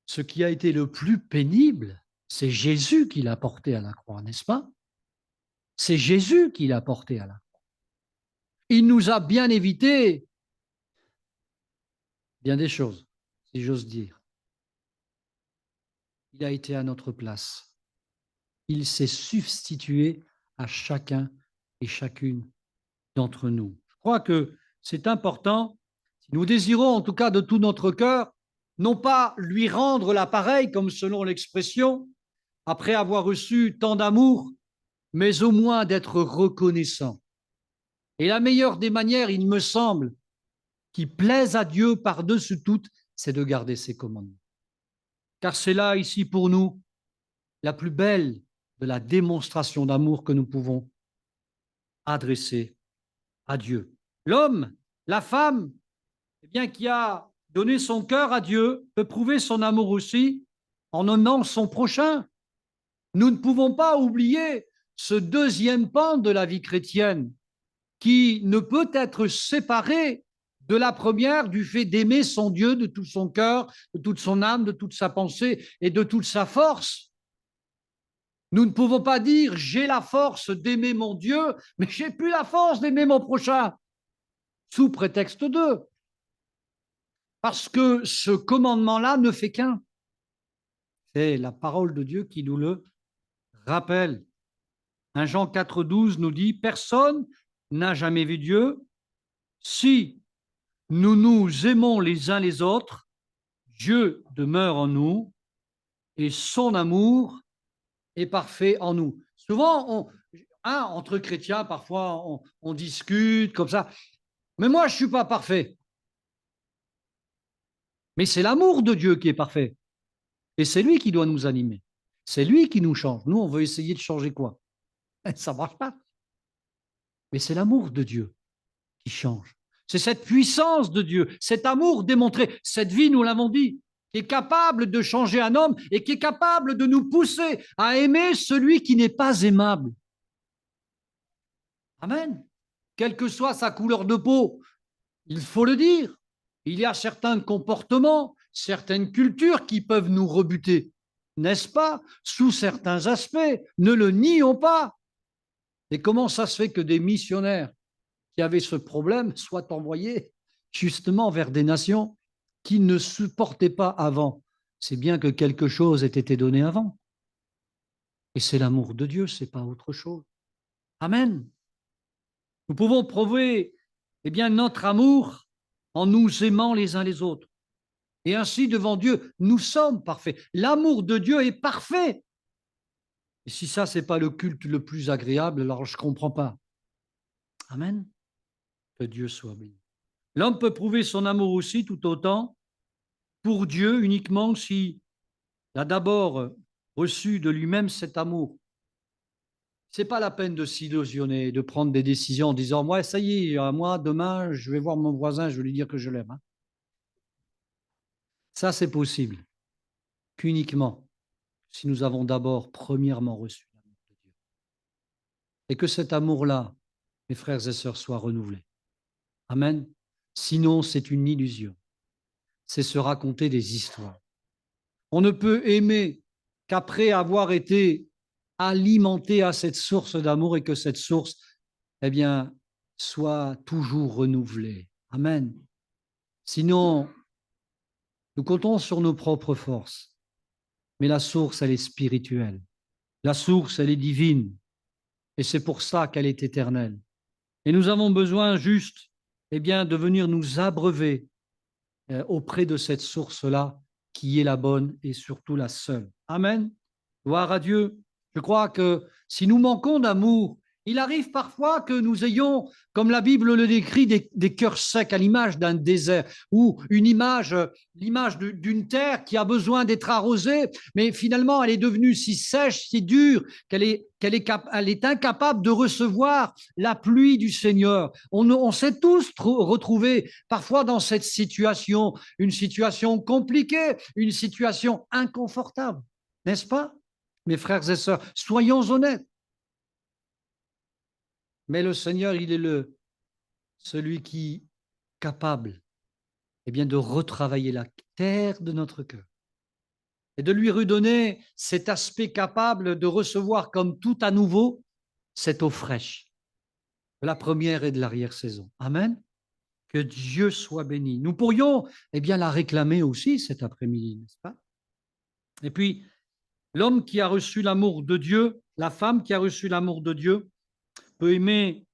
ce qui a été le plus pénible, c'est Jésus qui l'a porté à la croix, n'est-ce pas? C'est Jésus qui l'a porté à la croix. Il nous a bien évité bien des choses, si j'ose dire. Il a été à notre place. Il s'est substitué à chacun et chacune d'entre nous. Je crois que c'est important, si nous désirons en tout cas de tout notre cœur, non pas lui rendre l'appareil, comme selon l'expression, après avoir reçu tant d'amour, mais au moins d'être reconnaissant. Et la meilleure des manières, il me semble, qui plaise à Dieu par-dessus toutes, c'est de garder ses commandements. Car c'est là, ici, pour nous, la plus belle de la démonstration d'amour que nous pouvons adresser à Dieu. L'homme, la femme, eh bien, qui a donné son cœur à Dieu, peut prouver son amour aussi en aimant son prochain. Nous ne pouvons pas oublier ce deuxième pan de la vie chrétienne qui ne peut être séparé de la première du fait d'aimer son Dieu de tout son cœur, de toute son âme, de toute sa pensée et de toute sa force. Nous ne pouvons pas dire j'ai la force d'aimer mon Dieu, mais j'ai plus la force d'aimer mon prochain, sous prétexte de. Parce que ce commandement-là ne fait qu'un. C'est la parole de Dieu qui nous le rappelle. 1 Jean 4,12 nous dit « Personne n'a jamais vu Dieu. Si nous nous aimons les uns les autres, Dieu demeure en nous et son amour est parfait en nous. » Souvent, entre chrétiens, parfois, on discute comme ça. Mais moi, je ne suis pas parfait. Mais c'est l'amour de Dieu qui est parfait. Et c'est lui qui doit nous animer. C'est lui qui nous change. Nous, on veut essayer de changer quoi? Ça ne marche pas. Mais c'est l'amour de Dieu qui change. C'est cette puissance de Dieu, cet amour démontré, cette vie, nous l'avons dit, qui est capable de changer un homme et qui est capable de nous pousser à aimer celui qui n'est pas aimable. Amen. Quelle que soit sa couleur de peau, il faut le dire. Il y a certains comportements, certaines cultures qui peuvent nous rebuter, n'est-ce pas? Sous certains aspects, ne le nions pas. Et comment ça se fait que des missionnaires qui avaient ce problème soient envoyés justement vers des nations qui ne supportaient pas avant? C'est bien que quelque chose ait été donné avant. Et c'est l'amour de Dieu, ce n'est pas autre chose. Amen. Nous pouvons prouver notre amour en nous aimant les uns les autres. Et ainsi, devant Dieu, nous sommes parfaits. L'amour de Dieu est parfait. Et si ça, ce n'est pas le culte le plus agréable, alors je ne comprends pas. Amen. Que Dieu soit béni. L'homme peut prouver son amour aussi tout autant pour Dieu uniquement s'il a d'abord reçu de lui-même cet amour. Ce n'est pas la peine de s'illusionner, de prendre des décisions en disant « Moi, ça y est, moi, demain, je vais voir mon voisin, je vais lui dire que je l'aime. » Ça, c'est possible qu'uniquement si nous avons d'abord, premièrement, reçu l'amour de Dieu. Et que cet amour-là, mes frères et sœurs, soit renouvelé. Amen. Sinon, c'est une illusion. C'est se raconter des histoires. On ne peut aimer qu'après avoir été alimenté à cette source d'amour et que cette source, soit toujours renouvelée. Amen. Sinon, nous comptons sur nos propres forces. Mais la source, elle est spirituelle. La source, elle est divine. Et c'est pour ça qu'elle est éternelle. Et nous avons besoin juste, de venir nous abreuver auprès de cette source-là, qui est la bonne et surtout la seule. Amen. Gloire à Dieu. Je crois que si nous manquons d'amour, Il arrive parfois que nous ayons, comme la Bible le décrit, des cœurs secs à l'image d'un désert ou l'image d'une terre qui a besoin d'être arrosée, mais finalement elle est devenue si sèche, si dure qu'elle est incapable de recevoir la pluie du Seigneur. On s'est tous retrouvés parfois dans cette situation, une situation compliquée, une situation inconfortable, n'est-ce pas, mes frères et sœurs? Soyons honnêtes. Mais le Seigneur, il est celui qui est capable de retravailler la terre de notre cœur et de lui redonner cet aspect capable de recevoir comme tout à nouveau cette eau fraîche de la première et de l'arrière-saison. Amen. Que Dieu soit béni. Nous pourrions la réclamer aussi cet après-midi, n'est-ce pas? Et puis, l'homme qui a reçu l'amour de Dieu, la femme qui a reçu l'amour de Dieu, peut aimer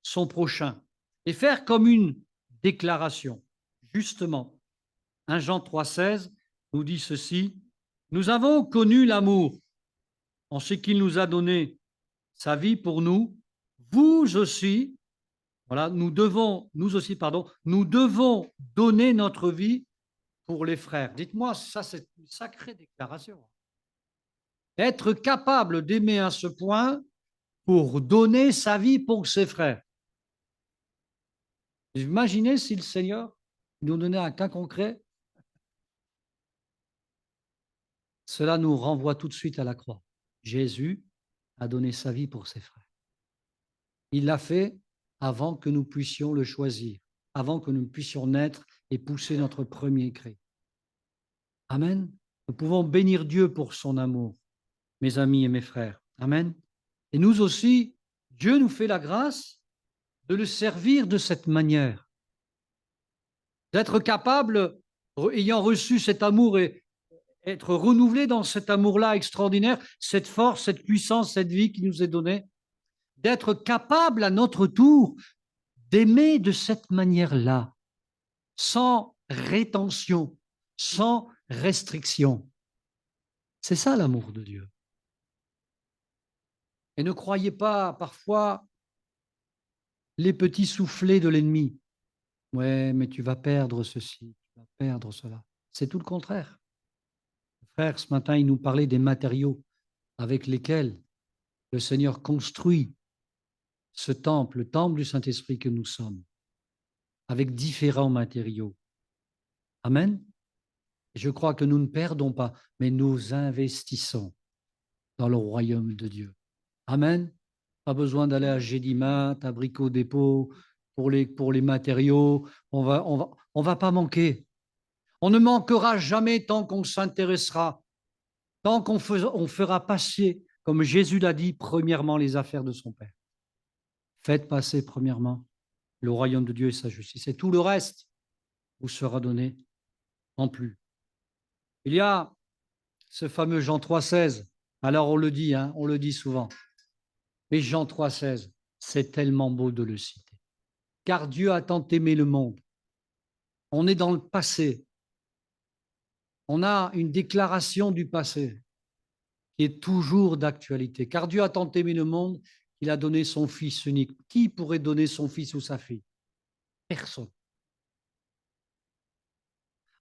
son prochain et faire comme une déclaration. Justement, 1 Jean 3,16 nous dit ceci: nous avons connu l'amour en ce qu'il nous a donné sa vie pour nous. Vous aussi, voilà, nous devons donner notre vie pour les frères. Dites-moi, ça c'est une sacrée déclaration. Être capable d'aimer à ce point pour donner sa vie pour ses frères. Imaginez si le Seigneur nous donnait un cas concret. Cela nous renvoie tout de suite à la croix. Jésus a donné sa vie pour ses frères. Il l'a fait avant que nous puissions le choisir, avant que nous puissions naître et pousser notre premier cri. Amen. Nous pouvons bénir Dieu pour son amour, mes amis et mes frères. Amen. Et nous aussi, Dieu nous fait la grâce de le servir de cette manière, d'être capable, ayant reçu cet amour et être renouvelé dans cet amour-là extraordinaire, cette force, cette puissance, cette vie qui nous est donnée, d'être capable à notre tour d'aimer de cette manière-là, sans rétention, sans restriction. C'est ça l'amour de Dieu. Et ne croyez pas parfois les petits soufflets de l'ennemi. Ouais, mais tu vas perdre ceci, tu vas perdre cela. C'est tout le contraire. Frère, ce matin, il nous parlait des matériaux avec lesquels le Seigneur construit ce temple, le temple du Saint-Esprit que nous sommes, avec différents matériaux. Amen. Et je crois que nous ne perdons pas, mais nous investissons dans le royaume de Dieu. Amen. Pas besoin d'aller à Gédimat, à Brico Dépôt pour les matériaux. On va pas manquer. On ne manquera jamais tant qu'on s'intéressera, tant qu'on fera passer, comme Jésus l'a dit, premièrement les affaires de son Père. Faites passer premièrement le royaume de Dieu et sa justice. Et tout le reste vous sera donné en plus. Il y a ce fameux Jean 3,16. Alors on le dit souvent. Mais Jean 3,16, c'est tellement beau de le citer. Car Dieu a tant aimé le monde. On est dans le passé. On a une déclaration du passé qui est toujours d'actualité. Car Dieu a tant aimé le monde qu'il a donné son Fils unique. Qui pourrait donner son fils ou sa fille? Personne.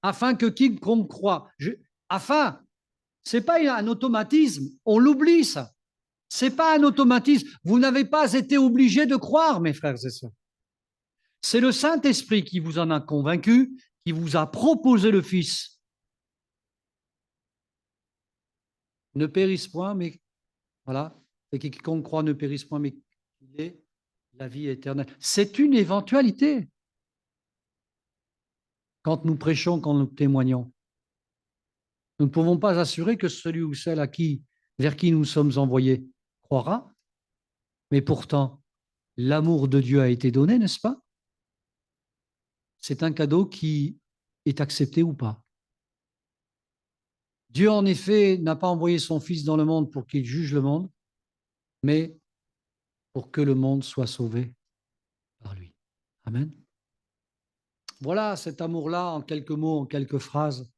Afin que quiconque croit, c'est pas un automatisme, on l'oublie ça. C'est pas un automatisme. Vous n'avez pas été obligé de croire, mes frères et sœurs. C'est le Saint-Esprit qui vous en a convaincu, qui vous a proposé le Fils. Ne périsse point, mais voilà, et quiconque croit ne périsse point, mais qu'il ait la vie éternelle. C'est une éventualité. Quand nous prêchons, quand nous témoignons, nous ne pouvons pas assurer que celui ou celle vers qui nous sommes envoyés croira, mais pourtant, l'amour de Dieu a été donné, n'est-ce pas? C'est un cadeau qui est accepté ou pas. Dieu, en effet, n'a pas envoyé son Fils dans le monde pour qu'il juge le monde, mais pour que le monde soit sauvé par lui. Amen. Voilà cet amour-là, en quelques mots, en quelques phrases,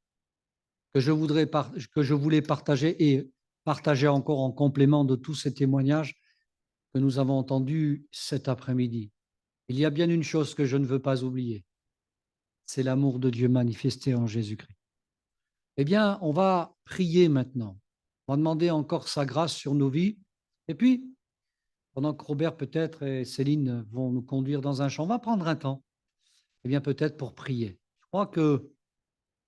que je voulais partager et partager encore en complément de tous ces témoignages que nous avons entendu cet après-midi, il y a bien une chose que je ne veux pas oublier, c'est l'amour de Dieu manifesté en Jésus-Christ. Eh bien, on va prier maintenant. On va demander encore sa grâce sur nos vies. Et puis, pendant que Robert peut-être et Céline vont nous conduire dans un chant, on va prendre un temps, eh bien peut-être pour prier. Je crois qu'on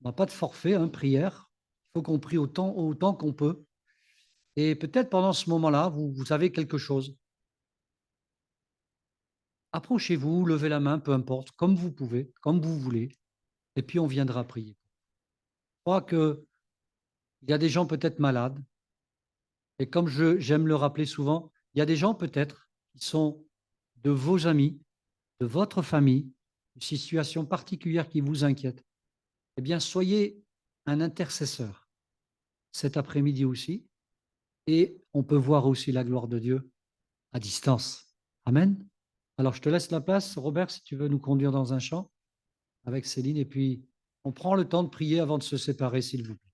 n'a pas de forfait, prière. Il faut qu'on prie autant qu'on peut. Et peut-être pendant ce moment-là, vous avez quelque chose. Approchez-vous, levez la main, peu importe, comme vous pouvez, comme vous voulez. Et puis on viendra prier. Je crois qu'il y a des gens peut-être malades. Et comme j'aime le rappeler souvent, il y a des gens peut-être qui sont de vos amis, de votre famille, une situation particulière qui vous inquiète. Eh bien, soyez un intercesseur cet après-midi aussi. Et on peut voir aussi la gloire de Dieu à distance. Amen. Alors, je te laisse la place, Robert, si tu veux nous conduire dans un chant avec Céline. Et puis, on prend le temps de prier avant de se séparer, s'il vous plaît.